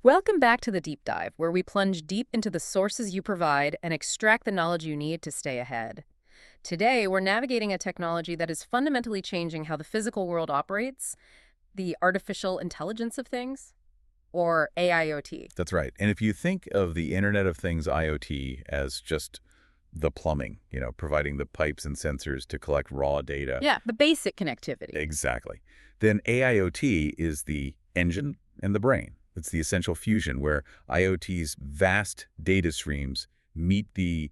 Welcome back to the Deep Dive, where we plunge deep into the sources you provide and extract the knowledge you need to stay ahead. Today, we're navigating a technology that is fundamentally changing how the physical world operates, the artificial intelligence of things, or AIoT. That's right. And if you think of the Internet of Things IoT as just the plumbing, providing the pipes and sensors to collect raw data. Yeah, the basic connectivity. Exactly. Then AIoT is the engine and the brain. It's the essential fusion where IoT's vast data streams meet the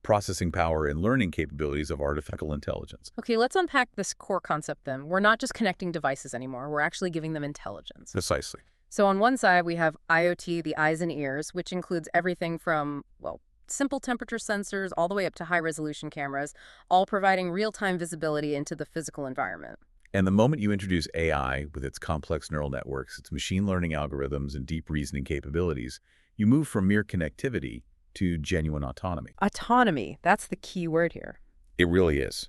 processing power and learning capabilities of artificial intelligence. Okay, let's unpack this core concept then. We're not just connecting devices anymore. We're actually giving them intelligence. Precisely. So on one side, we have IoT, the eyes and ears, which includes everything from, well, simple temperature sensors all the way up to high-resolution cameras, all providing real-time visibility into the physical environment. And the moment you introduce AI with its complex neural networks, its machine learning algorithms, and deep reasoning capabilities, you move from mere connectivity to genuine autonomy. Autonomy, that's the key word here. It really is.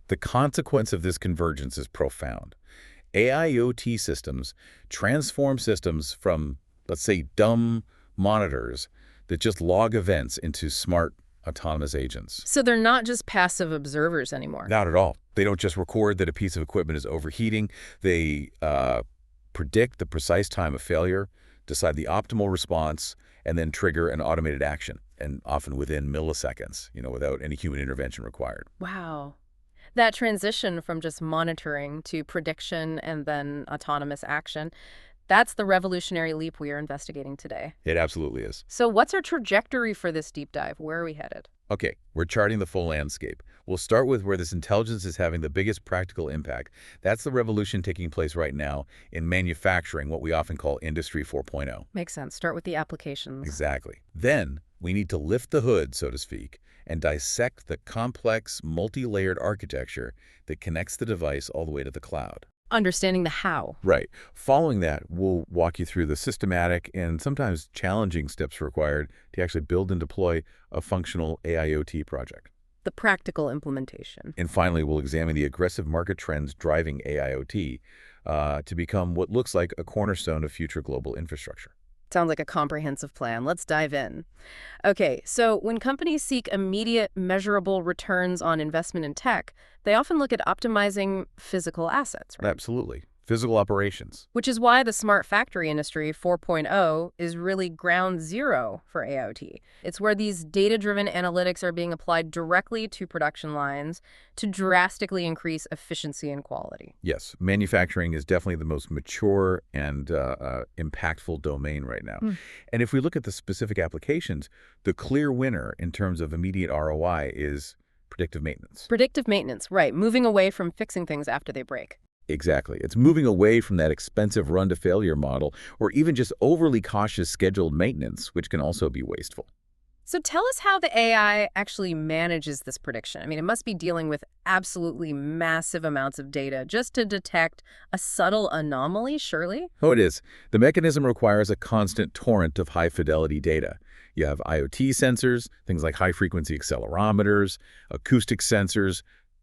The consequence of this convergence is profound. AIoT systems transform systems from, let's say, dumb monitors that just log events into smart, autonomous agents. So they're not just passive observers anymore. Not at all. They don't just record that a piece of equipment is overheating. They predict the precise time of failure, decide the optimal response, and then trigger an automated action, and often within milliseconds, without any human intervention required. Wow. That transition from just monitoring to prediction and then autonomous action, that's the revolutionary leap we are investigating today. It absolutely is. So what's our trajectory for this deep dive? Where are we headed? Okay, we're charting the full landscape. We'll start with where this intelligence is having the biggest practical impact. That's the revolution taking place right now in manufacturing, what we often call Industry 4.0. Makes sense. Start with the applications. Exactly. Then we need to lift the hood, so to speak, and dissect the complex, multi-layered architecture that connects the device all the way to the cloud. Understanding the how. Right. Following that, we'll walk you through the systematic and sometimes challenging steps required to actually build and deploy a functional AIoT project. The practical implementation. And finally, we'll examine the aggressive market trends driving AIoT to become what looks like a cornerstone of future global infrastructure. Sounds like a comprehensive plan. Let's dive in. Okay, so when companies seek immediate, measurable returns on investment in tech, they often look at optimizing physical assets, right? Absolutely. Physical operations. Which is why the smart factory industry 4.0 is really ground zero for AIoT. It's where these data-driven analytics are being applied directly to production lines to drastically increase efficiency and quality. Yes, manufacturing is definitely the most mature and impactful domain right now. And if we look at the specific applications, the clear winner in terms of immediate ROI is predictive maintenance. Predictive maintenance, right, moving away from fixing things after they break. Exactly. It's moving away from that expensive run-to-failure model or even just overly cautious scheduled maintenance, which can also be wasteful. So tell us how the AI actually manages this prediction. I mean, it must be dealing with absolutely massive amounts of data just to detect a subtle anomaly, surely? Oh, it is. The mechanism requires a constant torrent of high-fidelity data. You have IoT sensors, things like high-frequency accelerometers, acoustic sensors,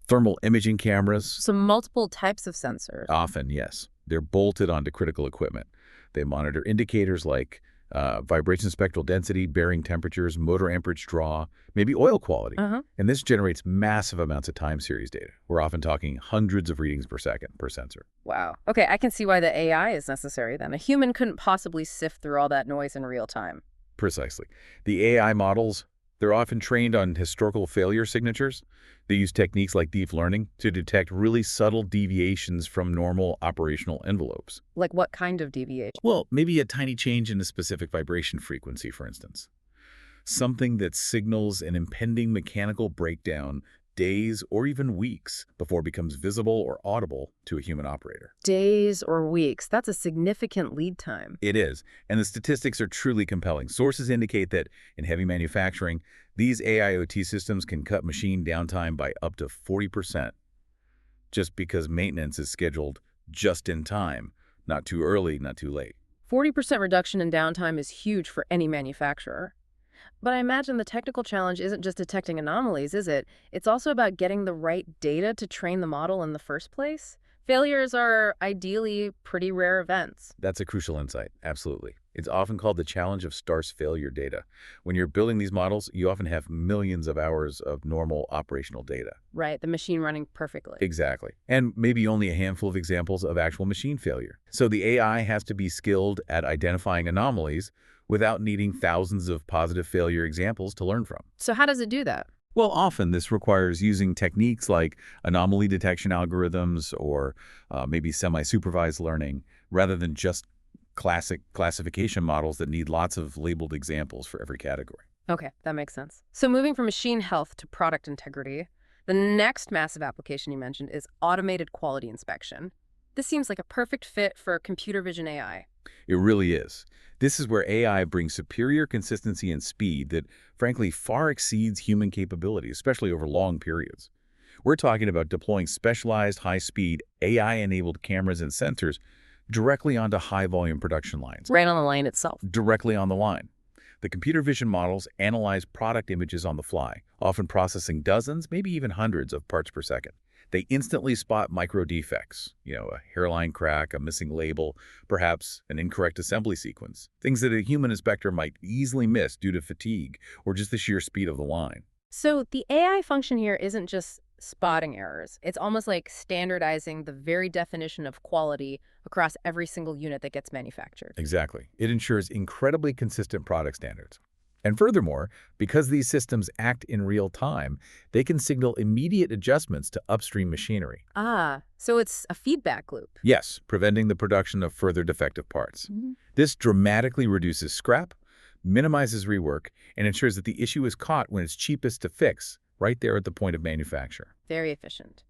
thermal imaging cameras. So multiple types of sensors. Often, yes. They're bolted onto critical equipment. They monitor indicators like vibration spectral density, bearing temperatures, motor amperage draw, maybe oil quality. And this generates massive amounts of time series data. We're often talking hundreds of readings per second per sensor. Wow. Okay, I can see why the AI is necessary then. A human couldn't possibly sift through all that noise in real time. Precisely. The AI models, they're often trained on historical failure signatures. They use techniques like deep learning to detect really subtle deviations from normal operational envelopes. Like what kind of deviation? Well, maybe a tiny change in a specific vibration frequency, for instance. Something that signals an impending mechanical breakdown days or even weeks before it becomes visible or audible to a human operator. Days or weeks. That's a significant lead time. It is, and the statistics are truly compelling. Sources indicate that in heavy manufacturing, these AIoT systems can cut machine downtime by up to 40%, just because maintenance is scheduled just in time, not too early, not too late. 40% reduction in downtime is huge for any manufacturer. But I imagine the technical challenge isn't just detecting anomalies, is it? It's also about getting the right data to train the model in the first place. Failures are ideally pretty rare events. That's a crucial insight, absolutely. It's often called the challenge of sparse failure data. When you're building these models, you often have millions of hours of normal operational data. Right, the machine running perfectly. Exactly. And maybe only a handful of examples of actual machine failure. So the AI has to be skilled at identifying anomalies without needing thousands of positive failure examples to learn from. So how does it do that? Well, often this requires using techniques like anomaly detection algorithms or maybe semi-supervised learning rather than just classic classification models that need lots of labeled examples for every category. Okay, that makes sense. So moving from machine health to product integrity, the next massive application you mentioned is automated quality inspection. This seems like a perfect fit for computer vision AI. It really is. This is where AI brings superior consistency and speed that, frankly, far exceeds human capability, especially over long periods. We're talking about deploying specialized, high-speed, AI-enabled cameras and sensors directly onto high-volume production lines, Right on the line itself. directly on the line. The computer vision models analyze product images on the fly, often processing dozens, maybe even hundreds of parts per second. They instantly spot micro defects, a hairline crack, a missing label, perhaps an incorrect assembly sequence, things that a human inspector might easily miss due to fatigue or just the sheer speed of the line. So the AI function here isn't just spotting errors. It's almost like standardizing the very definition of quality across every single unit that gets manufactured. Exactly. It ensures incredibly consistent product standards. And furthermore, because these systems act in real time, they can signal immediate adjustments to upstream machinery. Ah, so it's a feedback loop. Yes, preventing the production of further defective parts. This dramatically reduces scrap, minimizes rework, and ensures that the issue is caught when it's cheapest to fix, right there at the point of manufacture. Very efficient.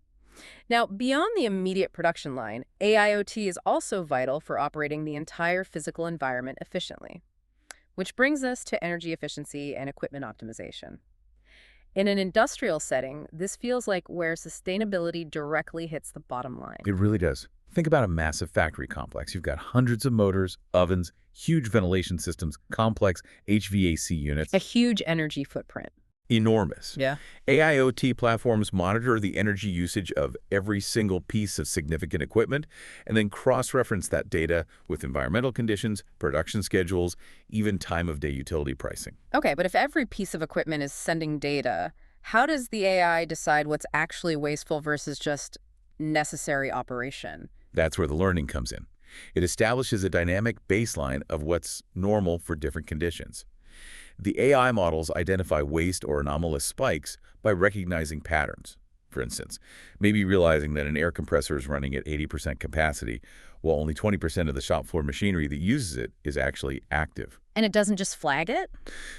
Now, beyond the immediate production line, AIoT is also vital for operating the entire physical environment efficiently. Which brings us to energy efficiency and equipment optimization. In an industrial setting, this feels like where sustainability directly hits the bottom line. It really does. Think about a massive factory complex. You've got hundreds of motors, ovens, huge ventilation systems, complex HVAC units. A huge energy footprint. Enormous. Yeah. AIoT platforms monitor the energy usage of every single piece of significant equipment and then cross-reference that data with environmental conditions, production schedules, even time-of-day utility pricing. Okay, but if every piece of equipment is sending data, how does the AI decide what's actually wasteful versus just necessary operation? That's where the learning comes in. It establishes a dynamic baseline of what's normal for different conditions. The AI models identify waste or anomalous spikes by recognizing patterns. For instance, maybe realizing that an air compressor is running at 80% capacity, while only 20% of the shop floor machinery that uses it is actually active. And it doesn't just flag it?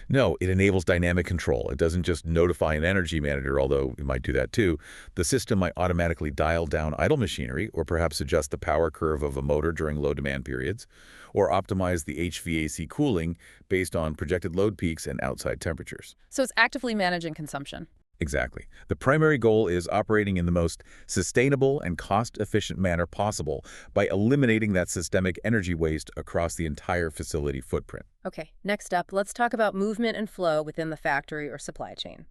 No, it enables dynamic control. It doesn't just notify an energy manager, although it might do that too. The system might automatically dial down idle machinery or perhaps adjust the power curve of a motor during low demand periods, or optimize the HVAC cooling based on projected load peaks and outside temperatures. So it's actively managing consumption. Exactly. The primary goal is operating in the most sustainable and cost-efficient manner possible by eliminating that systemic energy waste across the entire facility footprint. Okay, next up, let's talk about movement and flow within the factory or supply chain.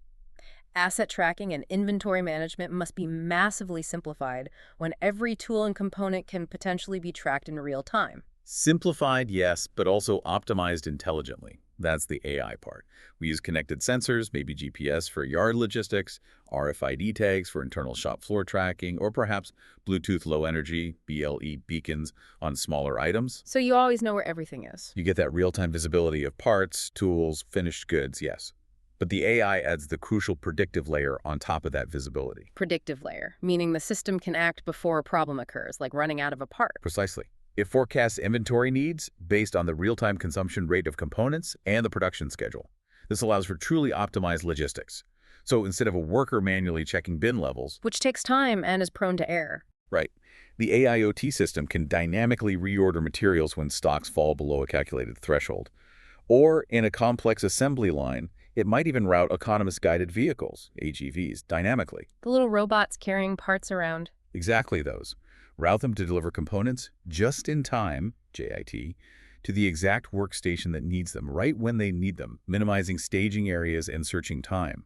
Asset tracking and inventory management must be massively simplified when every tool and component can potentially be tracked in real time. Simplified, yes, but also optimized intelligently. That's the AI part. We use connected sensors, maybe GPS for yard logistics, RFID tags for internal shop floor tracking, or perhaps Bluetooth Low Energy, BLE beacons on smaller items. So you always know where everything is. You get that real-time visibility of parts, tools, finished goods, yes. But the AI adds the crucial predictive layer on top of that visibility. Predictive layer, meaning the system can act before a problem occurs, like running out of a part. Precisely. It forecasts inventory needs based on the real-time consumption rate of components and the production schedule. This allows for truly optimized logistics. So instead of a worker manually checking bin levels, Which takes time and is prone to error. right, the AIoT system can dynamically reorder materials when stocks fall below a calculated threshold. Or in a complex assembly line, it might even route autonomous guided vehicles, AGVs, dynamically. The little robots carrying parts around. Exactly those. Route them to deliver components just in time, JIT, to the exact workstation that needs them, right when they need them, minimizing staging areas and searching time.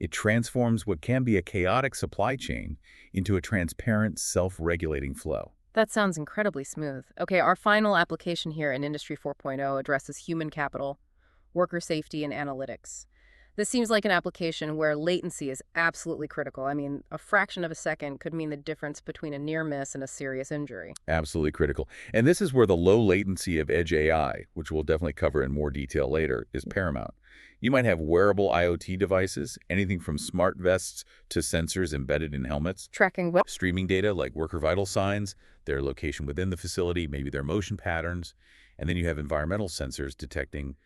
It transforms what can be a chaotic supply chain into a transparent, self-regulating flow. That sounds incredibly smooth. Okay, our final application here in Industry 4.0 addresses human capital, worker safety, and analytics. This seems like an application where latency is absolutely critical. I mean, a fraction of a second could mean the difference between a near miss and a serious injury. Absolutely critical. And this is where the low latency of edge AI, which we'll definitely cover in more detail later, is paramount. You might have wearable IoT devices, anything from smart vests to sensors embedded in helmets, Tracking what? streaming data like worker vital signs, their location within the facility, maybe their motion patterns, and then you have environmental sensors detecting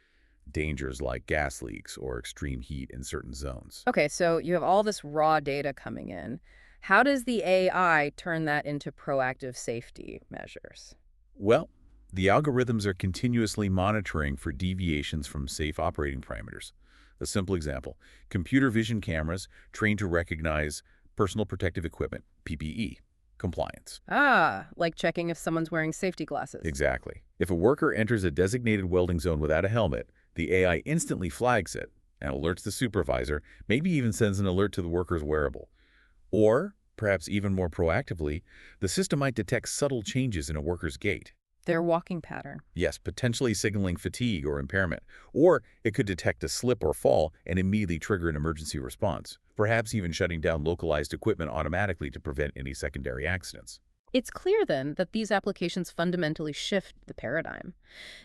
dangers like gas leaks or extreme heat in certain zones. Okay, so you have all this raw data coming in. How does the AI turn that into proactive safety measures? Well, the algorithms are continuously monitoring for deviations from safe operating parameters. A simple example, computer vision cameras trained to recognize personal protective equipment, PPE, compliance. Ah, like checking if someone's wearing safety glasses. Exactly. If a worker enters a designated welding zone without a helmet, the AI instantly flags it and alerts the supervisor, maybe even sends an alert to the worker's wearable. Or, perhaps even more proactively, the system might detect subtle changes in a worker's gait. Their walking pattern. Yes, potentially signaling fatigue or impairment. Or it could detect a slip or fall and immediately trigger an emergency response, perhaps even shutting down localized equipment automatically to prevent any secondary accidents. It's clear then that these applications fundamentally shift the paradigm.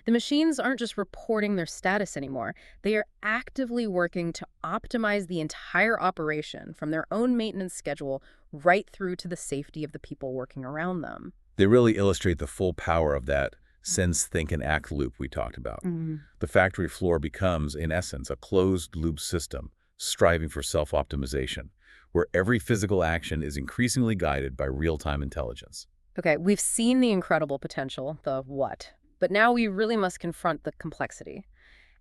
The machines aren't just reporting their status anymore. They are actively working to optimize the entire operation from their own maintenance schedule right through to the safety of the people working around them. They really illustrate the full power of that sense, think, and act loop we talked about. Mm. The factory floor becomes, in essence, a closed-loop system striving for self-optimization, where every physical action is increasingly guided by real-time intelligence. Okay, we've seen the incredible potential, the what, but now we really must confront the complexity.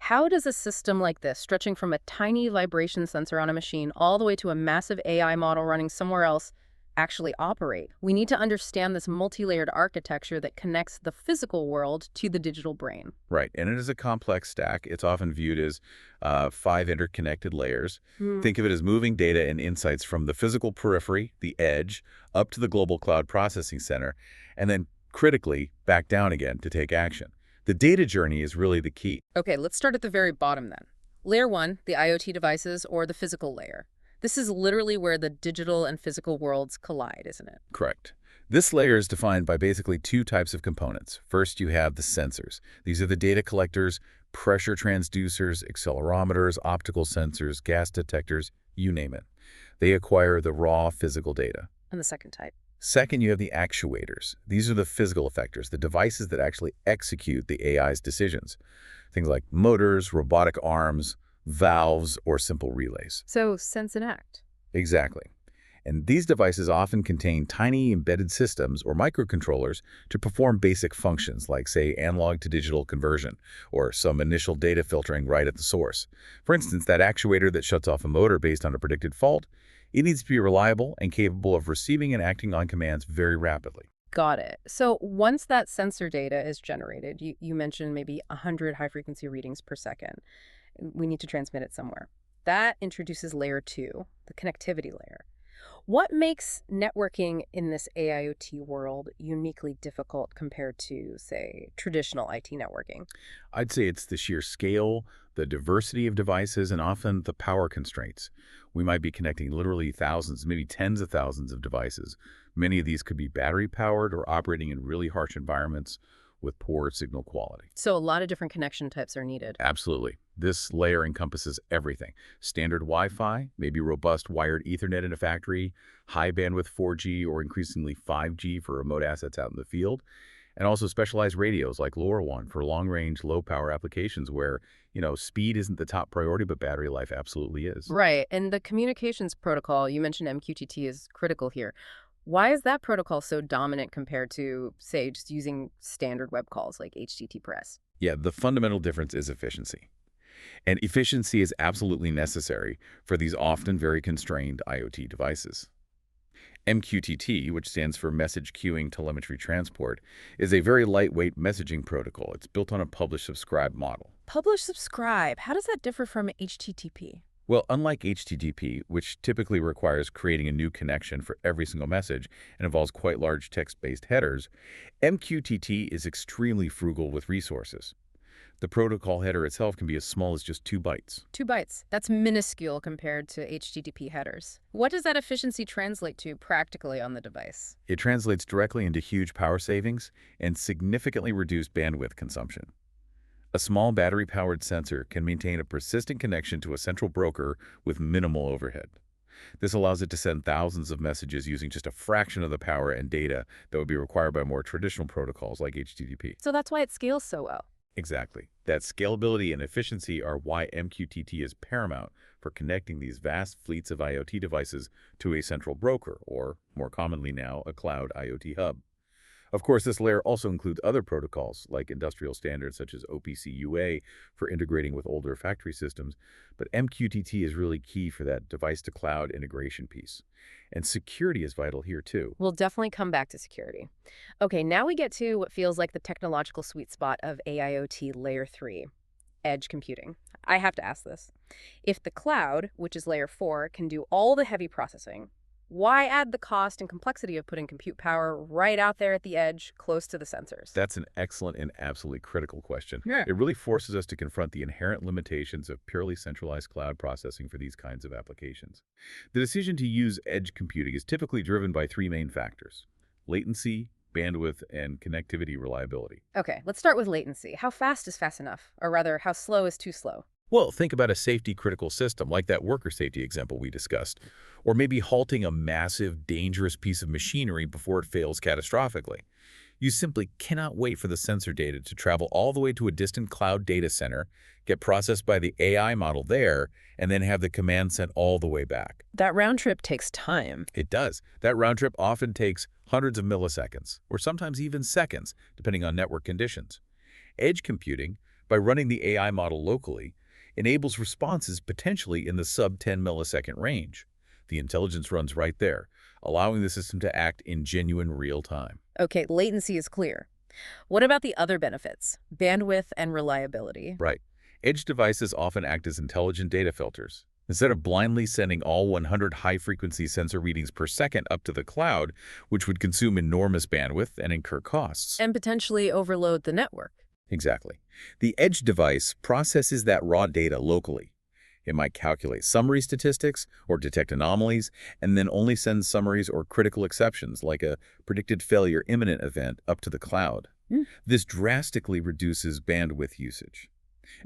How does a system like this, stretching from a tiny vibration sensor on a machine all the way to a massive AI model running somewhere else, actually operate? We need to understand this multi-layered architecture that connects the physical world to the digital brain. Right, and it is a complex stack. It's often viewed as 5 interconnected layers. Hmm. Think of it as moving data and insights from the physical periphery, the edge, up to the global cloud processing center, and then critically back down again to take action. The data journey is really the key. Okay, let's start at the very bottom then. Layer one, the IoT devices or the physical layer. This is literally where the digital and physical worlds collide, isn't it? Correct. This layer is defined by basically 2 types of components. First, you have the sensors. These are the data collectors, pressure transducers, accelerometers, optical sensors, gas detectors, you name it. They acquire the raw physical data. And the second type. Second, you have the actuators. These are the physical effectors, the devices that actually execute the AI's decisions. Things like motors, robotic arms, valves, or simple relays. So sense and act. Exactly. And these devices often contain tiny embedded systems or microcontrollers to perform basic functions like, say, analog to digital conversion or some initial data filtering right at the source. For instance, that actuator that shuts off a motor based on a predicted fault, it needs to be reliable and capable of receiving and acting on commands very rapidly. Got it. So once that sensor data is generated, you mentioned maybe 100 high-frequency readings per second. We need to transmit it somewhere. That introduces layer two, the connectivity layer. What makes networking in this AIoT world uniquely difficult compared to, say, traditional IT networking? I'd say it's the sheer scale, the diversity of devices, and often the power constraints. We might be connecting literally thousands, maybe tens of thousands of devices. Many of these could be battery-powered or operating in really harsh environments with poor signal quality. So a lot of different connection types are needed. Absolutely. This layer encompasses everything. Standard Wi-Fi, maybe robust wired Ethernet in a factory, high bandwidth 4G or increasingly 5G for remote assets out in the field, and also specialized radios like LoRaWAN for long-range, low-power applications where, speed isn't the top priority, but battery life absolutely is. Right. And the communications protocol, you mentioned MQTT is critical here. Why is that protocol so dominant compared to, say, just using standard web calls like HTTPS? Yeah, the fundamental difference is efficiency. And efficiency is absolutely necessary for these often very constrained IoT devices. MQTT, which stands for Message Queuing Telemetry Transport, is a very lightweight messaging protocol. It's built on a publish-subscribe model. Publish subscribe. How does that differ from HTTP? Well, unlike HTTP, which typically requires creating a new connection for every single message and involves quite large text-based headers, MQTT is extremely frugal with resources. The protocol header itself can be as small as just 2 bytes. 2 bytes. That's minuscule compared to HTTP headers. What does that efficiency translate to practically on the device? It translates directly into huge power savings and significantly reduced bandwidth consumption. A small battery-powered sensor can maintain a persistent connection to a central broker with minimal overhead. This allows it to send thousands of messages using just a fraction of the power and data that would be required by more traditional protocols like HTTP. So that's why it scales so well. Exactly. That scalability and efficiency are why MQTT is paramount for connecting these vast fleets of IoT devices to a central broker, or more commonly now, a cloud IoT hub. Of course, this layer also includes other protocols like industrial standards such as OPC UA for integrating with older factory systems, but MQTT is really key for that device-to-cloud integration piece. And security is vital here too. We'll definitely come back to security. Okay, now we get to what feels like the technological sweet spot of AIoT Layer 3, edge computing. I have to ask this. If the cloud, which is Layer 4, can do all the heavy processing, why add the cost and complexity of putting compute power right out there at the edge, close to the sensors? That's an excellent and absolutely critical question. Yeah. It really forces us to confront the inherent limitations of purely centralized cloud processing for these kinds of applications. The decision to use edge computing is typically driven by 3 main factors: latency, bandwidth, and connectivity reliability. Okay, let's start with latency. How fast is fast enough? Or rather, how slow is too slow? Well, think about a safety-critical system like that worker safety example we discussed, or maybe halting a massive, dangerous piece of machinery before it fails catastrophically. You simply cannot wait for the sensor data to travel all the way to a distant cloud data center, get processed by the AI model there, and then have the command sent all the way back. That round trip takes time. It does. That round trip often takes hundreds of milliseconds, or sometimes even seconds, depending on network conditions. Edge computing, by running the AI model locally, enables responses potentially in the sub-10 millisecond range. The intelligence runs right there, allowing the system to act in genuine real time. Okay, latency is clear. What about the other benefits? Bandwidth and reliability. Right. Edge devices often act as intelligent data filters. Instead of blindly sending all 100 high-frequency sensor readings per second up to the cloud, which would consume enormous bandwidth and incur costs. And potentially overload the network. Exactly. The edge device processes that raw data locally. It might calculate summary statistics or detect anomalies, and then only send summaries or critical exceptions, like a predicted failure imminent event, up to the cloud. This drastically reduces bandwidth usage.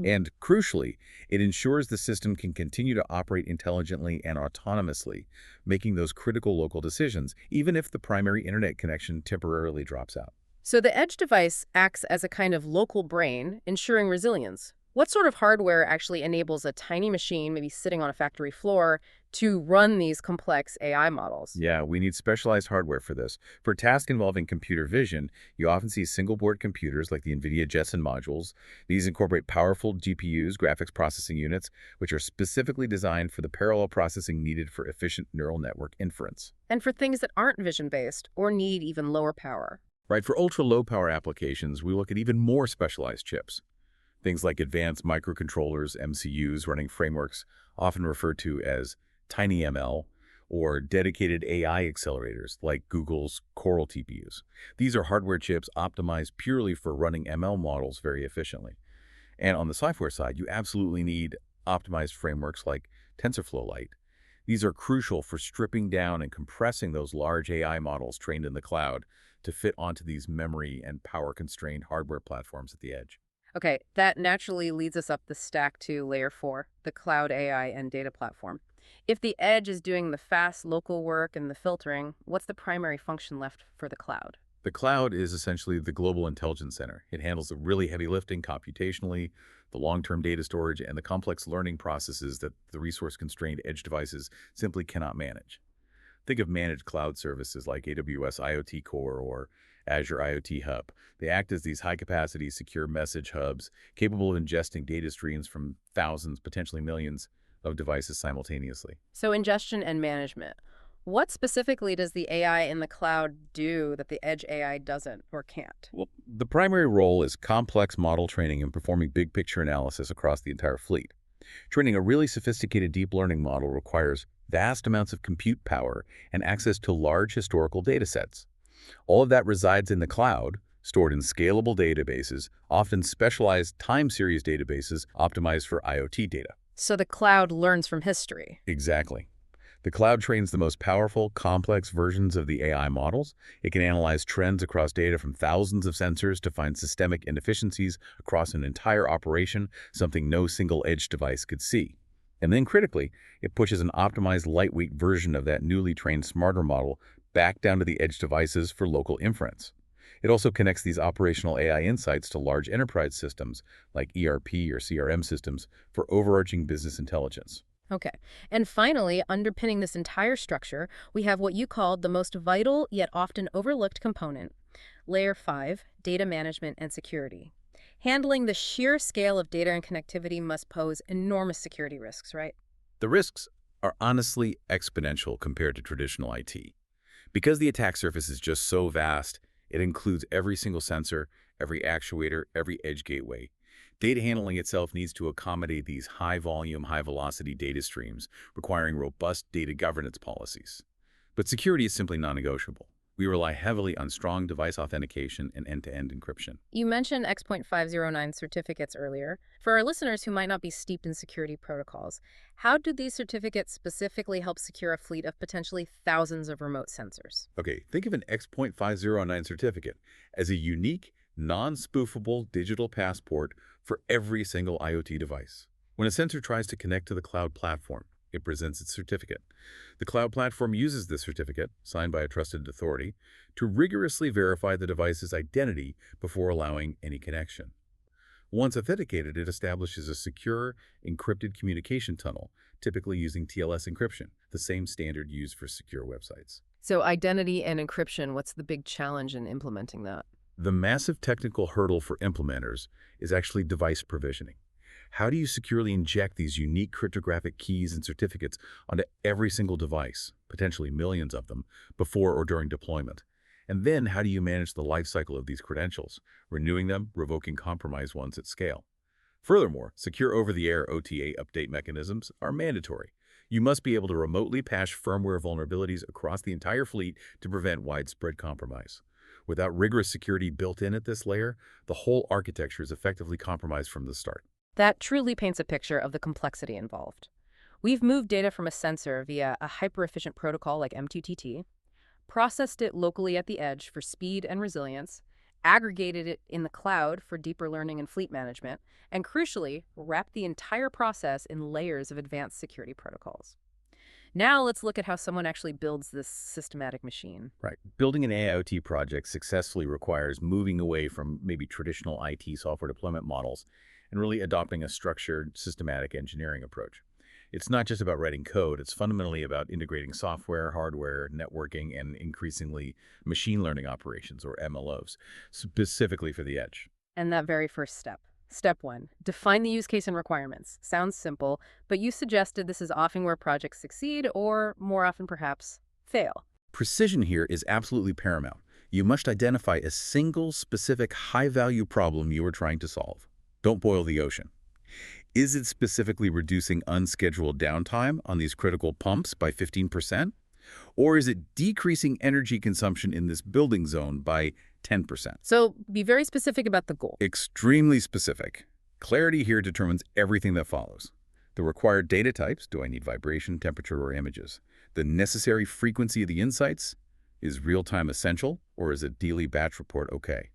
And crucially, it ensures the system can continue to operate intelligently and autonomously, making those critical local decisions, even if the primary internet connection temporarily drops out. So the edge device acts as a kind of local brain, ensuring resilience. What sort of hardware actually enables a tiny machine, maybe sitting on a factory floor, to run these complex AI models? Yeah, we need specialized hardware for this. For tasks involving computer vision, you often see single-board computers like the NVIDIA Jetson modules. These incorporate powerful GPUs, graphics processing units, which are specifically designed for the parallel processing needed for efficient neural network inference. And for things that aren't vision-based or need even lower power? Right, for ultra-low power applications, we look at even more specialized chips. Things like advanced microcontrollers, MCUs, running frameworks often referred to as TinyML, or dedicated AI accelerators like Google's Coral TPUs. These are hardware chips optimized purely for running ML models very efficiently. And on the software side, you absolutely need optimized frameworks like TensorFlow Lite. These are crucial for stripping down and compressing those large AI models trained in the cloud to fit onto these memory and power-constrained hardware platforms at the edge. Okay, that naturally leads us up the stack to Layer 4, the cloud AI and data platform. If the edge is doing the fast local work and the filtering, what's the primary function left for the cloud? The cloud is essentially the global intelligence center. It handles the really heavy lifting computationally, the long-term data storage, and the complex learning processes that the resource-constrained edge devices simply cannot manage. Think of managed cloud services like AWS IoT Core or Azure IoT Hub. They act as these high-capacity, secure message hubs capable of ingesting data streams from thousands, potentially millions, of devices simultaneously. So ingestion and management. What specifically does the AI in the cloud do that the edge AI doesn't or can't? Well, the primary role is complex model training and performing big-picture analysis across the entire fleet. Training a really sophisticated deep learning model requires vast amounts of compute power and access to large historical data sets. All of that resides in the cloud, stored in scalable databases, often specialized time series databases optimized for IoT data. So the cloud learns from history. Exactly. The cloud trains the most powerful, complex versions of the AI models. It can analyze trends across data from thousands of sensors to find systemic inefficiencies across an entire operation, something no single edge device could see. And then critically, it pushes an optimized lightweight version of that newly trained smarter model back down to the edge devices for local inference. It also connects these operational AI insights to large enterprise systems like ERP or CRM systems for overarching business intelligence. Okay. And finally, underpinning this entire structure, we have what you called the most vital yet often overlooked component, Layer 5, data management and security. Handling the sheer scale of data and connectivity must pose enormous security risks, right? The risks are honestly exponential compared to traditional IT. Because the attack surface is just so vast, it includes every single sensor, every actuator, every edge gateway. Data handling itself needs to accommodate these high-volume, high-velocity data streams, requiring robust data governance policies. But security is simply non-negotiable. We rely heavily on strong device authentication and end-to-end encryption. You mentioned X.509 certificates earlier. For our listeners who might not be steeped in security protocols, how do these certificates specifically help secure a fleet of potentially thousands of remote sensors? Okay, think of an X.509 certificate as a unique, non-spoofable digital passport for every single IoT device. When a sensor tries to connect to the cloud platform, it presents its certificate. The cloud platform uses this certificate, signed by a trusted authority, to rigorously verify the device's identity before allowing any connection. Once authenticated, it establishes a secure, encrypted communication tunnel, typically using TLS encryption, the same standard used for secure websites. So identity and encryption, what's the big challenge in implementing that? The massive technical hurdle for implementers is actually device provisioning. How do you securely inject these unique cryptographic keys and certificates onto every single device, potentially millions of them, before or during deployment? And then how do you manage the lifecycle of these credentials, renewing them, revoking compromised ones at scale? Furthermore, secure over-the-air OTA update mechanisms are mandatory. You must be able to remotely patch firmware vulnerabilities across the entire fleet to prevent widespread compromise. Without rigorous security built in at this layer, the whole architecture is effectively compromised from the start. That truly paints a picture of the complexity involved. We've moved data from a sensor via a hyper-efficient protocol like MQTT, processed it locally at the edge for speed and resilience, aggregated it in the cloud for deeper learning and fleet management, and crucially, wrapped the entire process in layers of advanced security protocols. Now let's look at how someone actually builds this systematic machine. Right. Building an AIoT project successfully requires moving away from maybe traditional IT software deployment models and really adopting a structured, systematic engineering approach. It's not just about writing code, it's fundamentally about integrating software, hardware, networking, and increasingly machine learning operations, or MLOs, specifically for the edge. And that very first step. Step 1, define the use case and requirements. Sounds simple, but you suggested this is often where projects succeed or, more often perhaps, fail. Precision here is absolutely paramount. You must identify a single specific high-value problem you are trying to solve. Don't boil the ocean. Is it specifically reducing unscheduled downtime on these critical pumps by 15%? Or is it decreasing energy consumption in this building zone by 10%? So be very specific about the goal. Extremely specific. Clarity here determines everything that follows. The required data types, do I need vibration, temperature, or images? The necessary frequency of the insights, is real-time essential, or is a daily batch report okay?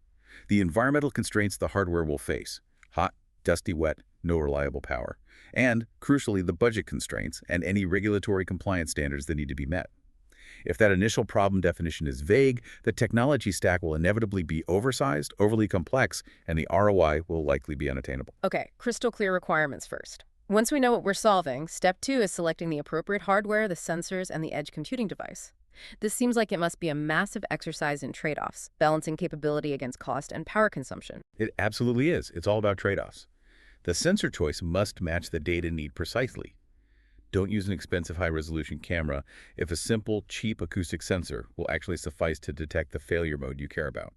The environmental constraints the hardware will face, hot, dusty, wet, no reliable power. And, crucially, the budget constraints and any regulatory compliance standards that need to be met. If that initial problem definition is vague, the technology stack will inevitably be oversized, overly complex, and the ROI will likely be unattainable. Okay, crystal clear requirements first. Once we know what we're solving, step 2 is selecting the appropriate hardware, the sensors, and the edge computing device. This seems like it must be a massive exercise in trade-offs, balancing capability against cost and power consumption. It absolutely is. It's all about trade-offs. The sensor choice must match the data need precisely. Don't use an expensive high-resolution camera if a simple, cheap acoustic sensor will actually suffice to detect the failure mode you care about.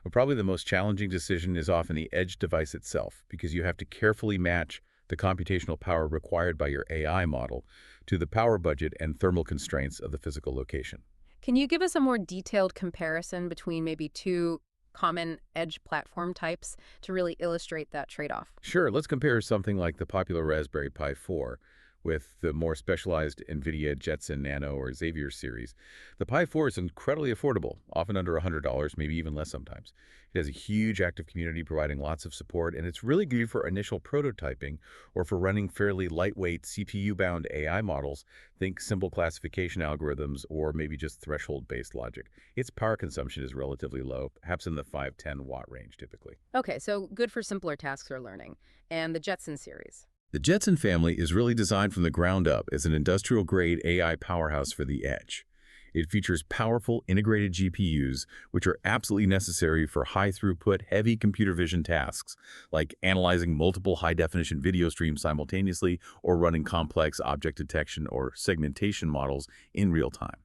But probably the most challenging decision is often the edge device itself, because you have to carefully match the computational power required by your AI model, to the power budget and thermal constraints of the physical location. Can you give us a more detailed comparison between maybe two common edge platform types to really illustrate that trade-off? Sure, let's compare something like the popular Raspberry Pi 4 with the more specialized NVIDIA Jetson Nano or Xavier series. The Pi 4 is incredibly affordable, often under $100, maybe even less sometimes. It has a huge active community providing lots of support, and it's really good for initial prototyping or for running fairly lightweight CPU-bound AI models. Think simple classification algorithms or maybe just threshold-based logic. Its power consumption is relatively low, perhaps in the 5-10 watt range typically. Okay, so good for simpler tasks or learning. And the Jetson series. The Jetson family is really designed from the ground up as an industrial-grade AI powerhouse for the edge. It features powerful integrated GPUs, which are absolutely necessary for high-throughput, heavy computer vision tasks, like analyzing multiple high-definition video streams simultaneously or running complex object detection or segmentation models in real time.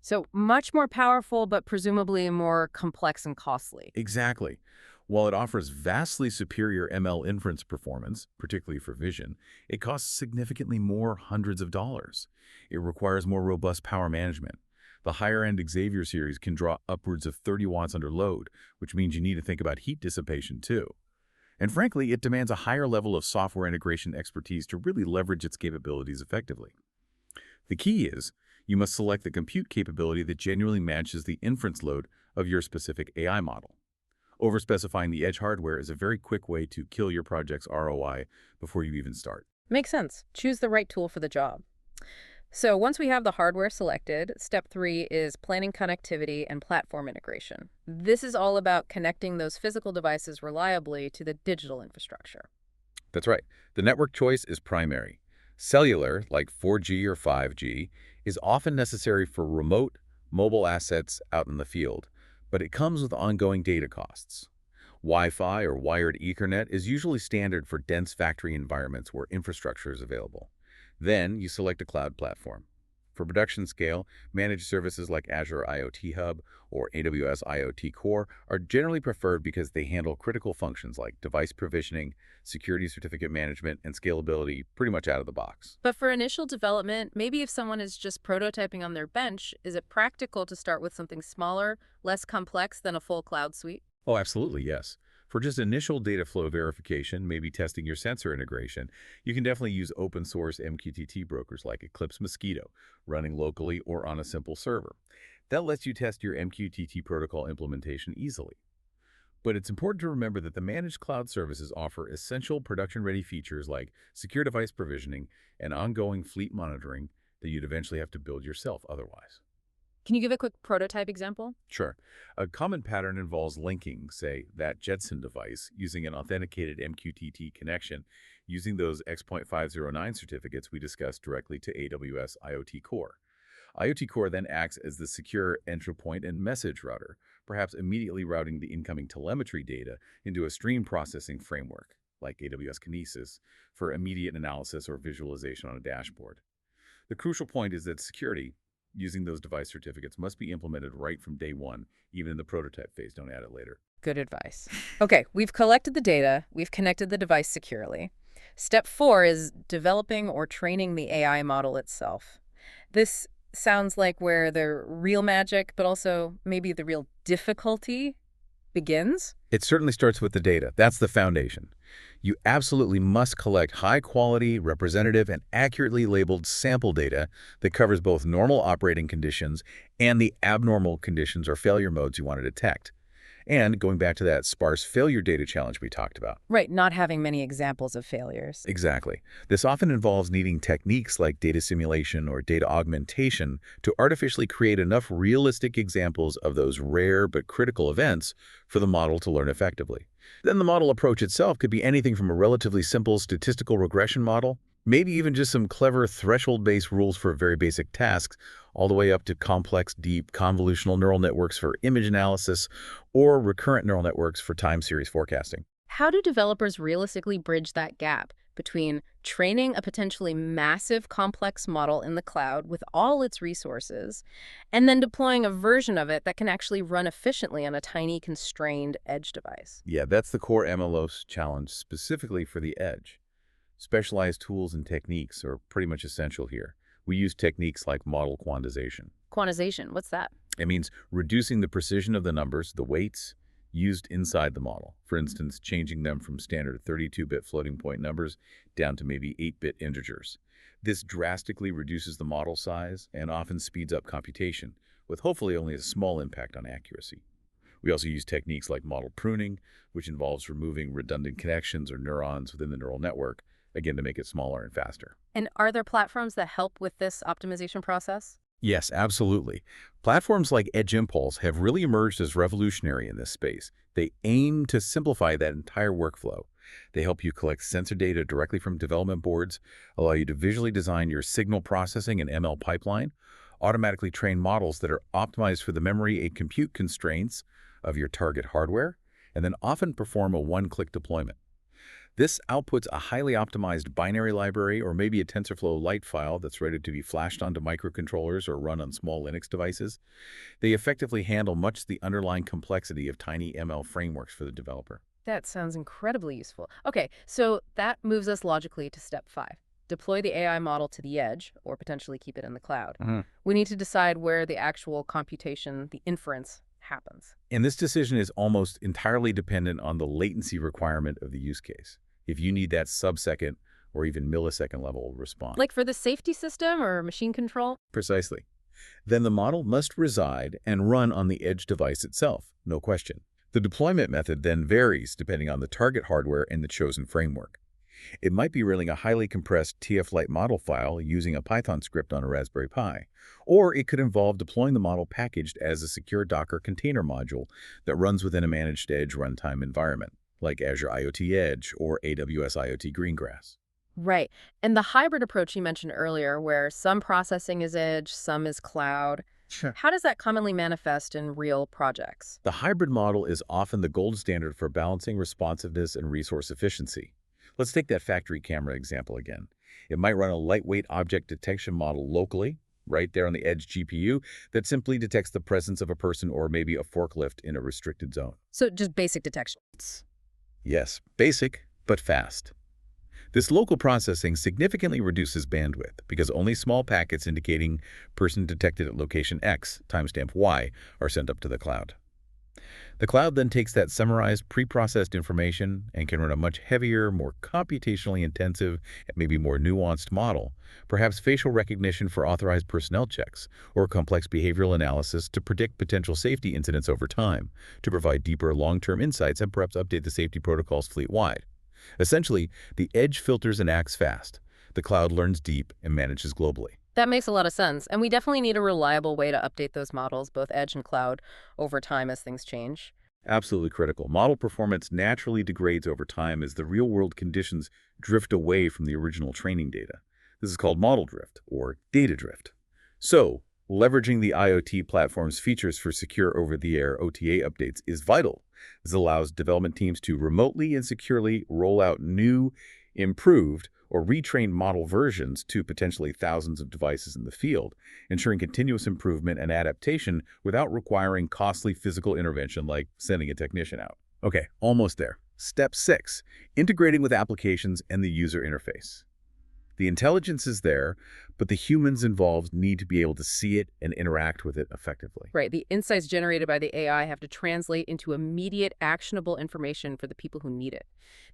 So much more powerful, but presumably more complex and costly. Exactly. While it offers vastly superior ML inference performance, particularly for vision, it costs significantly more, hundreds of dollars. It requires more robust power management. The higher-end Xavier series can draw upwards of 30 watts under load, which means you need to think about heat dissipation too. And frankly, it demands a higher level of software integration expertise to really leverage its capabilities effectively. The key is, you must select the compute capability that genuinely matches the inference load of your specific AI model. Overspecifying the edge hardware is a very quick way to kill your project's ROI before you even start. Makes sense. Choose the right tool for the job. So once we have the hardware selected, step 3 is planning connectivity and platform integration. This is all about connecting those physical devices reliably to the digital infrastructure. That's right. The network choice is primary. Cellular, like 4G or 5G, is often necessary for remote, mobile assets out in the field, but it comes with ongoing data costs. Wi-Fi or wired Ethernet is usually standard for dense factory environments where infrastructure is available. Then you select a cloud platform. For production scale, managed services like Azure IoT Hub or AWS IoT Core are generally preferred because they handle critical functions like device provisioning, security certificate management, and scalability pretty much out of the box. But for initial development, maybe if someone is just prototyping on their bench, is it practical to start with something smaller, less complex than a full cloud suite? Oh, absolutely, yes. For just initial data flow verification, maybe testing your sensor integration, you can definitely use open source MQTT brokers like Eclipse Mosquito, running locally or on a simple server. That lets you test your MQTT protocol implementation easily. But it's important to remember that the managed cloud services offer essential production-ready features like secure device provisioning and ongoing fleet monitoring that you'd eventually have to build yourself otherwise. Can you give a quick prototype example? Sure. A common pattern involves linking, say, that Jetson device using an authenticated MQTT connection using those X.509 certificates we discussed directly to AWS IoT Core. IoT Core then acts as the secure entry point and message router, perhaps immediately routing the incoming telemetry data into a stream processing framework, like AWS Kinesis, for immediate analysis or visualization on a dashboard. The crucial point is that security, using those device certificates, must be implemented right from day one, even in the prototype phase. Don't add it later. Good advice. Okay, we've collected the data, we've connected the device securely. Step 4 is developing or training the AI model itself. This sounds like where the real magic, but also maybe the real difficulty begins. It certainly starts with the data. That's the foundation. You absolutely must collect high-quality, representative, and accurately labeled sample data that covers both normal operating conditions and the abnormal conditions or failure modes you want to detect. And going back to that sparse failure data challenge we talked about. Right, not having many examples of failures. Exactly. This often involves needing techniques like data simulation or data augmentation to artificially create enough realistic examples of those rare but critical events for the model to learn effectively. Then the model approach itself could be anything from a relatively simple statistical regression model, maybe even just some clever threshold-based rules for very basic tasks, all the way up to complex, deep, convolutional neural networks for image analysis or recurrent neural networks for time series forecasting. How do developers realistically bridge that gap between training a potentially massive complex model in the cloud with all its resources and then deploying a version of it that can actually run efficiently on a tiny constrained edge device? Yeah, that's the core MLOps challenge specifically for the edge. Specialized tools and techniques are pretty much essential here. We use techniques like model quantization. Quantization, what's that? It means reducing the precision of the numbers, the weights, used inside the model. For instance, changing them from standard 32-bit floating point numbers down to maybe 8-bit integers. This drastically reduces the model size and often speeds up computation, with hopefully only a small impact on accuracy. We also use techniques like model pruning, which involves removing redundant connections or neurons within the neural network, again to make it smaller and faster. And are there platforms that help with this optimization process? Yes, absolutely. Platforms like Edge Impulse have really emerged as revolutionary in this space. They aim to simplify that entire workflow. They help you collect sensor data directly from development boards, allow you to visually design your signal processing and ML pipeline, automatically train models that are optimized for the memory and compute constraints of your target hardware, and then often perform a one-click deployment. This outputs a highly optimized binary library or maybe a TensorFlow Lite file that's ready to be flashed onto microcontrollers or run on small Linux devices. They effectively handle much of the underlying complexity of tiny ML frameworks for the developer. That sounds incredibly useful. Okay, so that moves us logically to step 5. Deploy the AI model to the edge, or potentially keep it in the cloud. We need to decide where the actual computation, the inference, happens. And this decision is almost entirely dependent on the latency requirement of the use case. If you need that sub-second or even millisecond level response. Like for the safety system or machine control? Precisely. Then the model must reside and run on the edge device itself, no question. The deployment method then varies depending on the target hardware and the chosen framework. It might be running a highly compressed TF-Lite model file using a Python script on a Raspberry Pi, or it could involve deploying the model packaged as a secure Docker container module that runs within a managed edge runtime environment, like Azure IoT Edge or AWS IoT Greengrass. Right. And the hybrid approach you mentioned earlier, where some processing is edge, some is cloud, Sure. how does that commonly manifest in real projects? The hybrid model is often the gold standard for balancing responsiveness and resource efficiency. Let's take that factory camera example again. It might run a lightweight object detection model locally, right there on the edge GPU, that simply detects the presence of a person or maybe a forklift in a restricted zone. So just basic detection. Yes, basic, but fast. This local processing significantly reduces bandwidth because only small packets indicating person detected at location X, timestamp Y, are sent up to the cloud. The cloud then takes that summarized, pre-processed information and can run a much heavier, more computationally intensive, and maybe more nuanced model, perhaps facial recognition for authorized personnel checks, or complex behavioral analysis to predict potential safety incidents over time, to provide deeper long-term insights and perhaps update the safety protocols fleet-wide. Essentially, the edge filters and acts fast. The cloud learns deep and manages globally. That makes a lot of sense. And we definitely need a reliable way to update those models, both edge and cloud, over time as things change. Absolutely critical. Model performance naturally degrades over time as the real-world conditions drift away from the original training data. This is called model drift or data drift. So, leveraging the IoT platform's features for secure over-the-air OTA updates is vital. This allows development teams to remotely and securely roll out new, improved, or retrained model versions to potentially thousands of devices in the field, ensuring continuous improvement and adaptation without requiring costly physical intervention like sending a technician out. Okay, almost there. Step 6, integrating with applications and the user interface. The intelligence is there, but the humans involved need to be able to see it and interact with it effectively. Right. The insights generated by the AI have to translate into immediate, actionable information for the people who need it.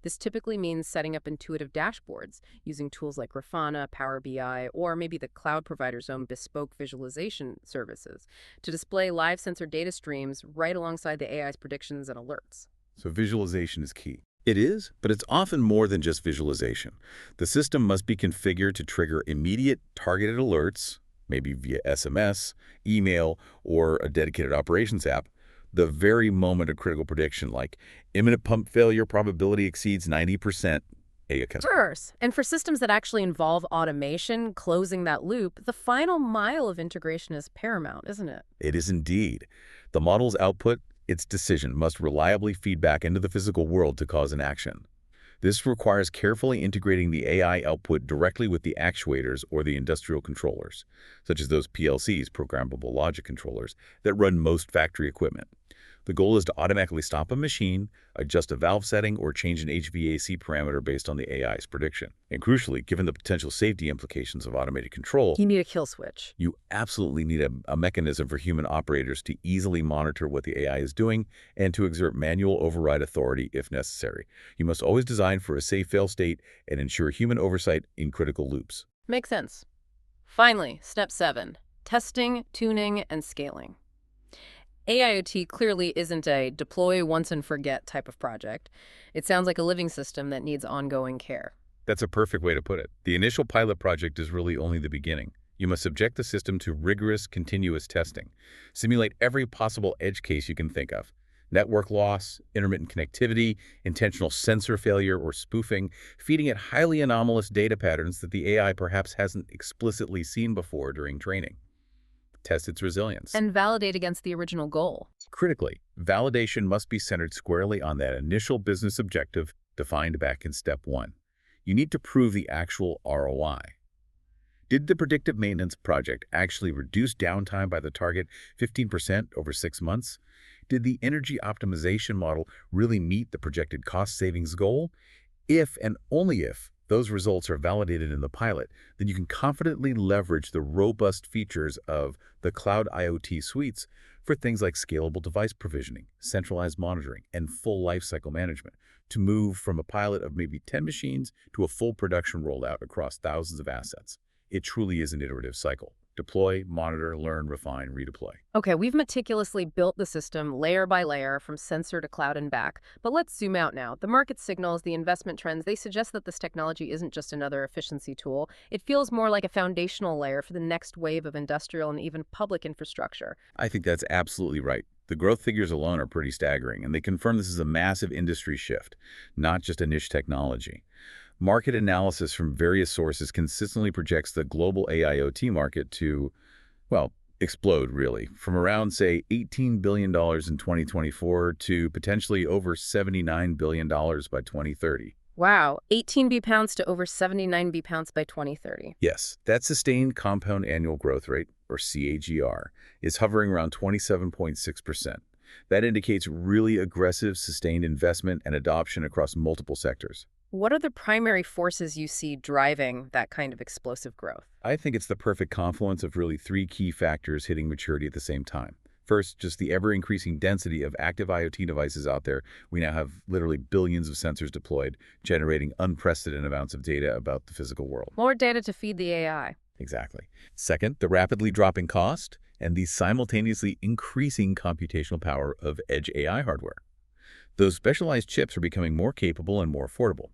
This typically means setting up intuitive dashboards using tools like Grafana, Power BI, or maybe the cloud provider's own bespoke visualization services to display live sensor data streams right alongside the AI's predictions and alerts. So visualization is key. It is, but it's often more than just visualization. The system must be configured to trigger immediate targeted alerts, maybe via SMS, email, or a dedicated operations app, the very moment of critical prediction, like imminent pump failure probability exceeds 90%. Sure. And for systems that actually involve automation, closing that loop, the final mile of integration is paramount, isn't it? It is indeed. The model's output, its decision, must reliably feed back into the physical world to cause an action. This requires carefully integrating the AI output directly with the actuators or the industrial controllers, such as those PLCs, programmable logic controllers, that run most factory equipment. The goal is to automatically stop a machine, adjust a valve setting, or change an HVAC parameter based on the AI's prediction. And crucially, given the potential safety implications of automated control, You need a kill switch. you absolutely need a mechanism for human operators to easily monitor what the AI is doing and to exert manual override authority if necessary. You must always design for a safe fail state and ensure human oversight in critical loops. Makes sense. Finally, step 7, testing, tuning, and scaling. AIoT clearly isn't a deploy once and forget type of project. It sounds like a living system that needs ongoing care. That's a perfect way to put it. The initial pilot project is really only the beginning. You must subject the system to rigorous, continuous testing. Simulate every possible edge case you can think of. Network loss, intermittent connectivity, intentional sensor failure or spoofing, feeding it highly anomalous data patterns that the AI perhaps hasn't explicitly seen before during training. Test its resilience. And validate against the original goal. Critically, validation must be centered squarely on that initial business objective defined back in step 1. You need to prove the actual ROI. Did the predictive maintenance project actually reduce downtime by the target 15% over 6 months? Did the energy optimization model really meet the projected cost savings goal? If and only if those results are validated in the pilot, then you can confidently leverage the robust features of the cloud IoT suites for things like scalable device provisioning, centralized monitoring, and full lifecycle management to move from a pilot of maybe 10 machines to a full production rollout across thousands of assets. It truly is an iterative cycle. Deploy, monitor, learn, refine, redeploy. Okay, we've meticulously built the system layer by layer from sensor to cloud and back. But let's zoom out now. The market signals, the investment trends, they suggest that this technology isn't just another efficiency tool. It feels more like a foundational layer for the next wave of industrial and even public infrastructure. I think that's absolutely right. The growth figures alone are pretty staggering, and they confirm this is a massive industry shift, not just a niche technology. Market analysis from various sources consistently projects the global AIoT market to, well, explode, really, from around, say, $18 billion in 2024 to potentially over $79 billion by 2030. Wow, 18 B pounds to over 79 B pounds by 2030. Yes, that sustained compound annual growth rate, or CAGR, is hovering around 27.6%. That indicates really aggressive, sustained investment and adoption across multiple sectors. What are the primary forces you see driving that kind of explosive growth? I think it's the perfect confluence of really 3 key factors hitting maturity at the same time. First, just the ever-increasing density of active IoT devices out there. We now have literally billions of sensors deployed, generating unprecedented amounts of data about the physical world. More data to feed the AI. Exactly. Second, the rapidly dropping cost and the simultaneously increasing computational power of edge AI hardware. Those specialized chips are becoming more capable and more affordable.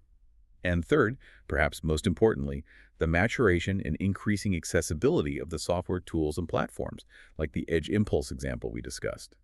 And third, perhaps most importantly, the maturation and increasing accessibility of the software tools and platforms, like the Edge Impulse example we discussed.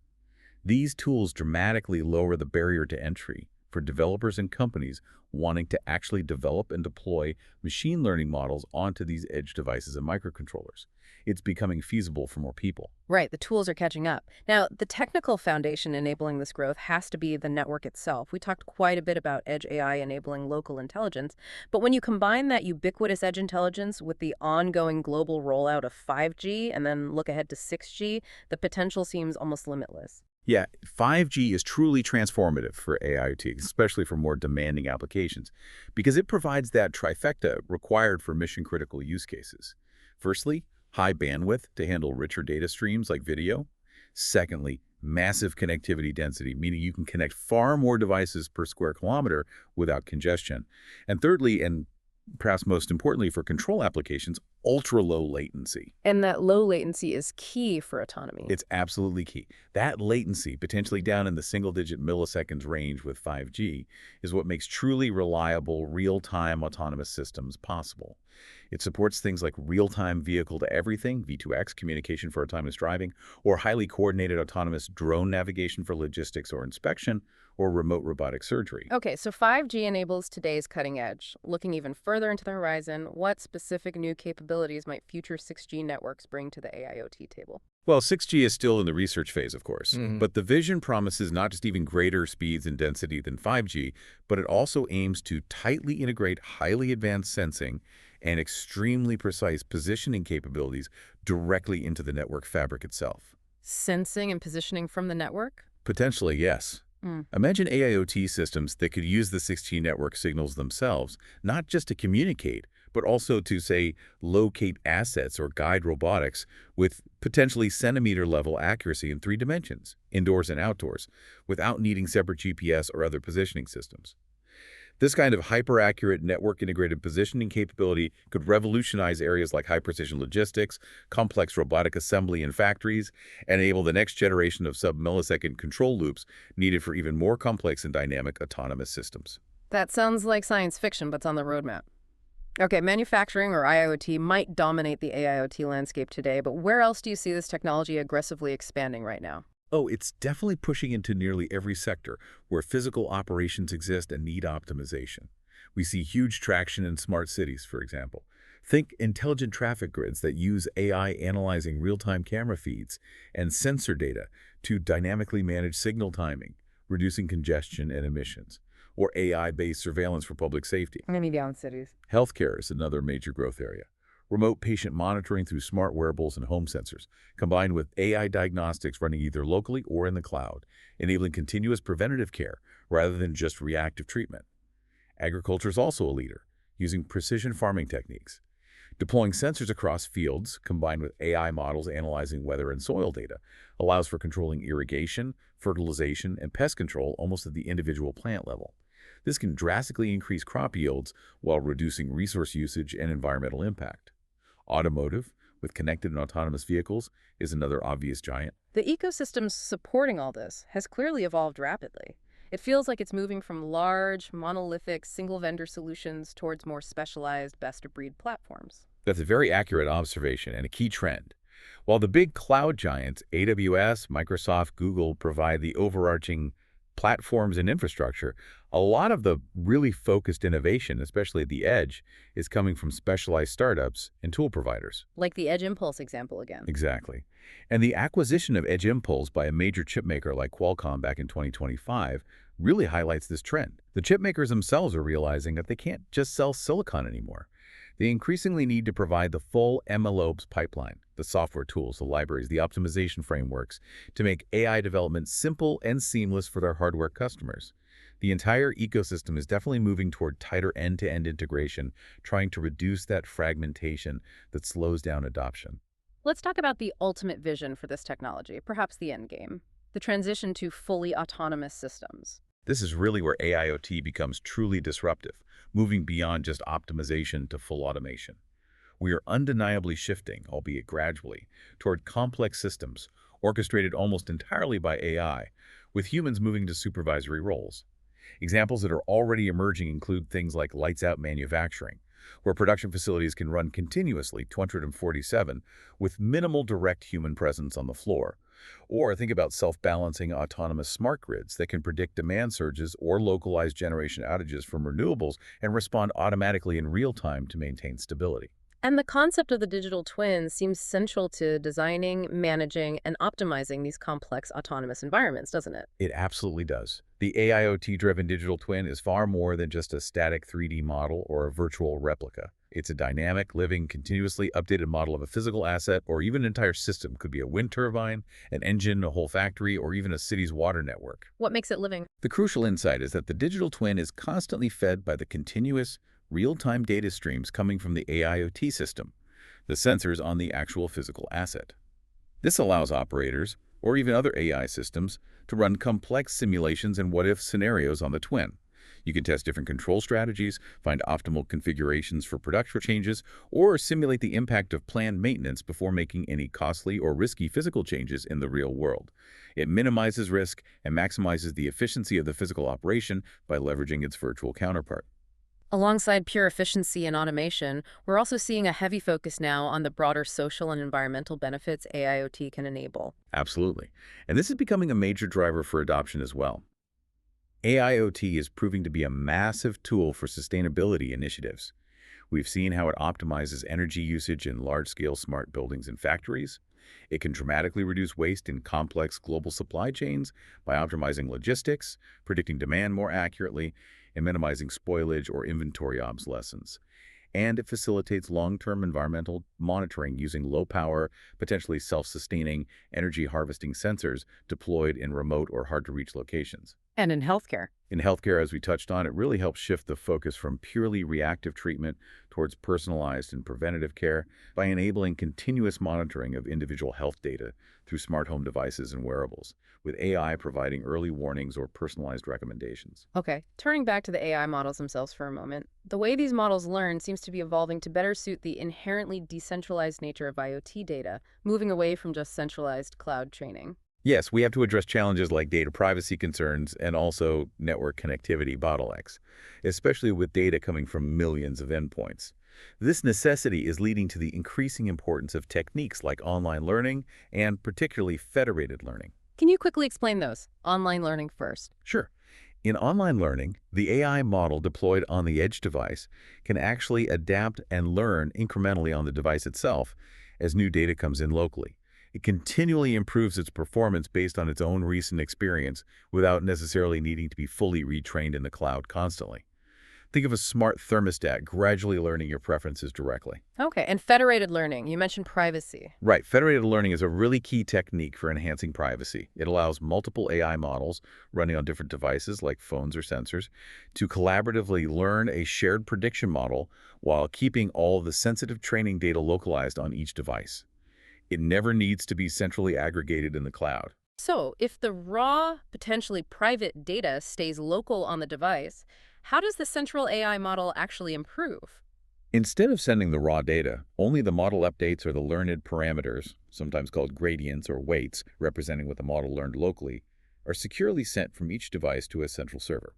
These tools dramatically lower the barrier to entry for developers and companies wanting to actually develop and deploy machine learning models onto these edge devices and microcontrollers. It's becoming feasible for more people. Right, the tools are catching up. Now, the technical foundation enabling this growth has to be the network itself. We talked quite a bit about edge AI enabling local intelligence, but when you combine that ubiquitous edge intelligence with the ongoing global rollout of 5G and then look ahead to 6G, the potential seems almost limitless. Yeah, 5G is truly transformative for AIoT, especially for more demanding applications, because it provides that trifecta required for mission-critical use cases. Firstly, high bandwidth to handle richer data streams like video. Secondly, massive connectivity density, meaning you can connect far more devices per square kilometer without congestion. And thirdly, and perhaps most importantly for control applications, ultra-low latency. And that low latency is key for autonomy. It's absolutely key. That latency, potentially down in the single-digit milliseconds range with 5G, is what makes truly reliable, real-time autonomous systems possible. It supports things like real-time vehicle-to-everything, V2X, communication for autonomous driving, or highly coordinated autonomous drone navigation for logistics or inspection, or remote robotic surgery. Okay, so 5G enables today's cutting edge. Looking even further into the horizon, what specific new capabilities might future 6G networks bring to the AIoT table? Well, 6G is still in the research phase, of course, but the vision promises not just even greater speeds and density than 5G, but it also aims to tightly integrate highly advanced sensing and extremely precise positioning capabilities directly into the network fabric itself. Sensing and positioning from the network? Potentially, yes. Mm. Imagine AIoT systems that could use the 6G network signals themselves, not just to communicate, but also to, say, locate assets or guide robotics with potentially centimeter-level accuracy in 3 dimensions, indoors and outdoors, without needing separate GPS or other positioning systems. This kind of hyper-accurate network-integrated positioning capability could revolutionize areas like high-precision logistics, complex robotic assembly in factories, and enable the next generation of sub-millisecond control loops needed for even more complex and dynamic autonomous systems. That sounds like science fiction, but it's on the roadmap. Okay, manufacturing or IoT might dominate the AIoT landscape today, but where else do you see this technology aggressively expanding right now? Oh, it's definitely pushing into nearly every sector where physical operations exist and need optimization. We see huge traction in smart cities, for example. Think intelligent traffic grids that use AI analyzing real-time camera feeds and sensor data to dynamically manage signal timing, reducing congestion and emissions, or AI-based surveillance for public safety. Maybe down cities. Healthcare is another major growth area. Remote patient monitoring through smart wearables and home sensors, combined with AI diagnostics running either locally or in the cloud, enabling continuous preventative care rather than just reactive treatment. Agriculture is also a leader, using precision farming techniques. Deploying sensors across fields, combined with AI models analyzing weather and soil data, allows for controlling irrigation, fertilization, and pest control almost at the individual plant level. This can drastically increase crop yields while reducing resource usage and environmental impact. Automotive, with connected and autonomous vehicles, is another obvious giant. The ecosystem supporting all this has clearly evolved rapidly. It feels like it's moving from large, monolithic, single-vendor solutions towards more specialized, best-of-breed platforms. That's a very accurate observation and a key trend. While the big cloud giants, AWS, Microsoft, Google, provide the overarching platforms and infrastructure, a lot of the really focused innovation, especially at the edge, is coming from specialized startups and tool providers. Like the Edge Impulse example again. Exactly. And the acquisition of Edge Impulse by a major chipmaker like Qualcomm back in 2025 really highlights this trend. The chipmakers themselves are realizing that they can't just sell silicon anymore. They increasingly need to provide the full MLOps pipeline, the software tools, the libraries, the optimization frameworks, to make AI development simple and seamless for their hardware customers. The entire ecosystem is definitely moving toward tighter end-to-end integration, trying to reduce that fragmentation that slows down adoption. Let's talk about the ultimate vision for this technology, perhaps the end game, the transition to fully autonomous systems. This is really where AIoT becomes truly disruptive, moving beyond just optimization to full automation. We are undeniably shifting, albeit gradually, toward complex systems, orchestrated almost entirely by AI, with humans moving to supervisory roles. Examples that are already emerging include things like lights-out manufacturing, where production facilities can run continuously 24/7 with minimal direct human presence on the floor. Or think about self-balancing autonomous smart grids that can predict demand surges or localize generation outages from renewables and respond automatically in real time to maintain stability. And the concept of the digital twin seems central to designing, managing, and optimizing these complex autonomous environments, doesn't it? It absolutely does. The AIoT-driven digital twin is far more than just a static 3D model or a virtual replica. It's a dynamic, living, continuously updated model of a physical asset or even an entire system. Could be a wind turbine, an engine, a whole factory, or even a city's water network. What makes it living? The crucial insight is that the digital twin is constantly fed by the continuous, real-time data streams coming from the AIoT system, the sensors on the actual physical asset. This allows operators, or even other AI systems, to run complex simulations and what-if scenarios on the twin. You can test different control strategies, find optimal configurations for production changes, or simulate the impact of planned maintenance before making any costly or risky physical changes in the real world. It minimizes risk and maximizes the efficiency of the physical operation by leveraging its virtual counterpart. Alongside pure efficiency and automation, we're also seeing a heavy focus now on the broader social and environmental benefits AIoT can enable. Absolutely. And this is becoming a major driver for adoption as well. AIoT is proving to be a massive tool for sustainability initiatives. We've seen how it optimizes energy usage in large-scale smart buildings and factories. It can dramatically reduce waste in complex global supply chains by optimizing logistics, predicting demand more accurately, and minimizing spoilage or inventory obsolescence. and it facilitates long-term environmental monitoring using low-power, potentially self-sustaining, energy-harvesting sensors deployed in remote or hard-to-reach locations. And in healthcare. In healthcare, as we touched on, it really helps shift the focus from purely reactive treatment towards personalized and preventative care by enabling continuous monitoring of individual health data through smart home devices and wearables, with AI providing early warnings or personalized recommendations. Okay, turning back to the AI models themselves for a moment, the way these models learn seems to be evolving to better suit the inherently decentralized nature of IoT data, moving away from just centralized cloud training. Yes, we have to address challenges like data privacy concerns and also network connectivity bottlenecks, especially with data coming from millions of endpoints. This necessity is leading to the increasing importance of techniques like online learning and particularly federated learning. Can you quickly explain those? Online learning first. Sure. In online learning, the AI model deployed on the edge device can actually adapt and learn incrementally on the device itself as new data comes in locally. It continually improves its performance based on its own recent experience without necessarily needing to be fully retrained in the cloud constantly. Think of a smart thermostat gradually learning your preferences directly. Okay, and federated learning. You mentioned privacy. Right, federated learning is a really key technique for enhancing privacy. It allows multiple AI models running on different devices like phones or sensors to collaboratively learn a shared prediction model while keeping all of the sensitive training data localized on each device. It never needs to be centrally aggregated in the cloud. So, if the raw, potentially private data stays local on the device, how does the central AI model actually improve? Instead of sending the raw data, only the model updates or the learned parameters, sometimes called gradients or weights, representing what the model learned locally, are securely sent from each device to a central server.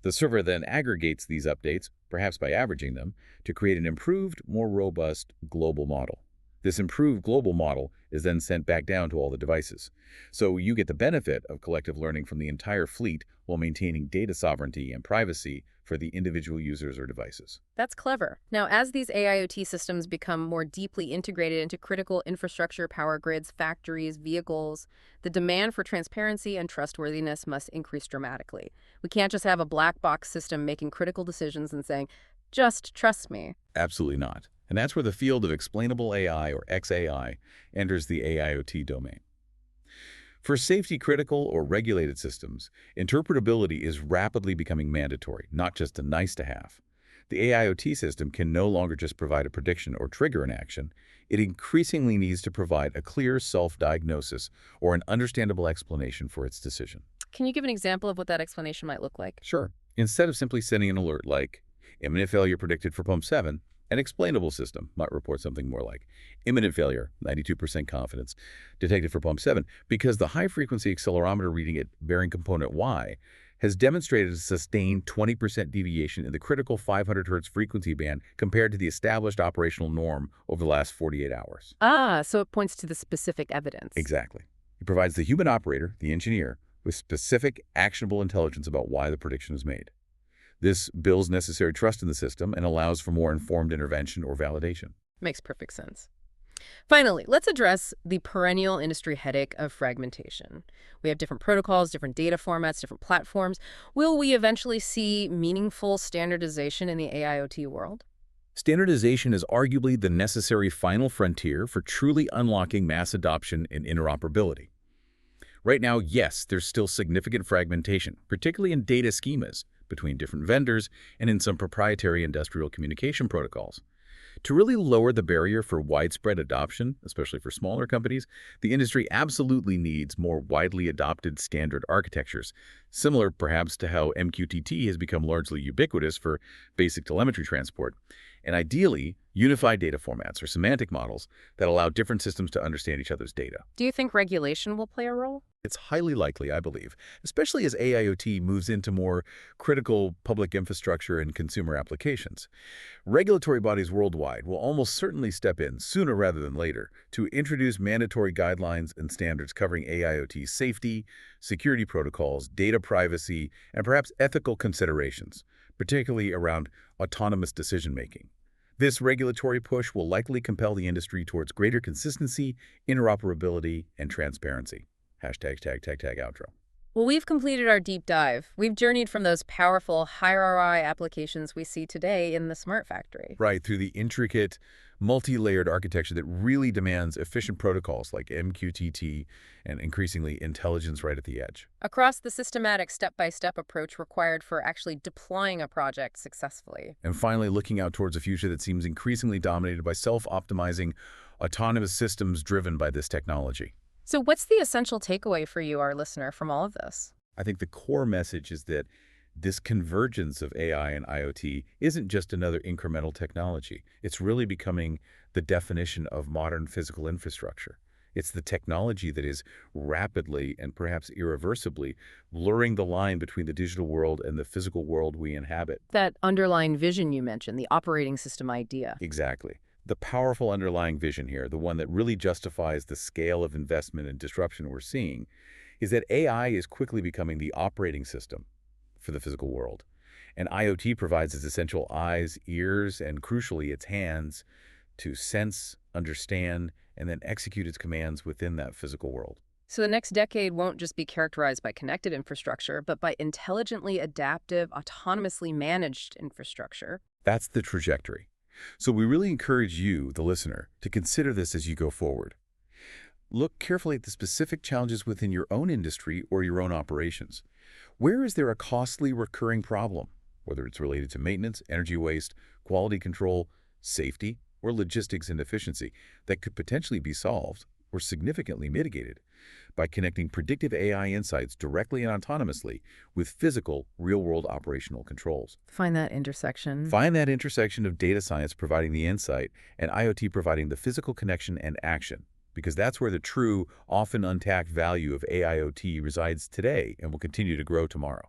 The server then aggregates these updates, perhaps by averaging them, to create an improved, more robust global model. This improved global model is then sent back down to all the devices. So you get the benefit of collective learning from the entire fleet while maintaining data sovereignty and privacy for the individual users or devices. That's clever. Now, as these AIoT systems become more deeply integrated into critical infrastructure, power grids, factories, vehicles, the demand for transparency and trustworthiness must increase dramatically. We can't just have a black box system making critical decisions and saying, just trust me. Absolutely not. And that's where the field of explainable AI, or XAI, enters the AIoT domain. For safety-critical or regulated systems, interpretability is rapidly becoming mandatory, not just a nice-to-have. The AIoT system can no longer just provide a prediction or trigger an action. It increasingly needs to provide a clear self-diagnosis or an understandable explanation for its decision. Can you give an example of what that explanation might look like? Sure. Instead of simply sending an alert like, imminent failure predicted for pump 7, an explainable system might report something more like, imminent failure, 92% confidence, detected for pump 7, because the high-frequency accelerometer reading at bearing component Y has demonstrated a sustained 20% deviation in the critical 500 Hz frequency band compared to the established operational norm over the last 48 hours. Ah, so it points to the specific evidence. Exactly. It provides the human operator, the engineer, with specific, actionable intelligence about why the prediction was made. This builds necessary trust in the system and allows for more informed intervention or validation. Makes perfect sense. Finally, let's address the perennial industry headache of fragmentation. We have different protocols, different data formats, different platforms. Will we eventually see meaningful standardization in the AIoT world? Standardization is arguably the necessary final frontier for truly unlocking mass adoption and interoperability. Right now, yes, there's still significant fragmentation, particularly in data schemas, between different vendors and in some proprietary industrial communication protocols. To really lower the barrier for widespread adoption, especially for smaller companies, the industry absolutely needs more widely adopted standard architectures, similar perhaps to how MQTT has become largely ubiquitous for basic telemetry transport, and ideally, unified data formats or semantic models that allow different systems to understand each other's data. Do you think regulation will play a role? It's highly likely, I believe, especially as AIoT moves into more critical public infrastructure and consumer applications. Regulatory bodies worldwide will almost certainly step in sooner rather than later to introduce mandatory guidelines and standards covering AIoT safety, security protocols, data privacy, and perhaps ethical considerations, particularly around autonomous decision-making. This regulatory push will likely compel the industry towards greater consistency, interoperability, and transparency. #tag outro. Well, we've completed our deep dive. We've journeyed from those powerful, high ROI applications we see today in the smart factory. Right, through the intricate, multi-layered architecture that really demands efficient protocols like MQTT and increasingly intelligence right at the edge. Across the systematic step-by-step approach required for actually deploying a project successfully. And finally, looking out towards a future that seems increasingly dominated by self-optimizing, autonomous systems driven by this technology. So what's the essential takeaway for you, our listener, from all of this? I think the core message is that this convergence of AI and IoT isn't just another incremental technology. It's really becoming the definition of modern physical infrastructure. It's the technology that is rapidly and perhaps irreversibly blurring the line between the digital world and the physical world we inhabit. That underlying vision you mentioned, the operating system idea. Exactly. The powerful underlying vision here, the one that really justifies the scale of investment and disruption we're seeing, is that AI is quickly becoming the operating system for the physical world. And IoT provides its essential eyes, ears, and crucially its hands to sense, understand, and then execute its commands within that physical world. So the next decade won't just be characterized by connected infrastructure, but by intelligently adaptive, autonomously managed infrastructure. That's the trajectory. So we really encourage you, the listener, to consider this as you go forward. Look carefully at the specific challenges within your own industry or your own operations. Where is there a costly recurring problem, whether it's related to maintenance, energy waste, quality control, safety, or logistics inefficiency, that could potentially be solved or significantly mitigated by connecting predictive AI insights directly and autonomously with physical, real-world operational controls? Find that intersection. Find that intersection of data science providing the insight and IoT providing the physical connection and action, because that's where the true, often untapped value of AIoT resides today and will continue to grow tomorrow.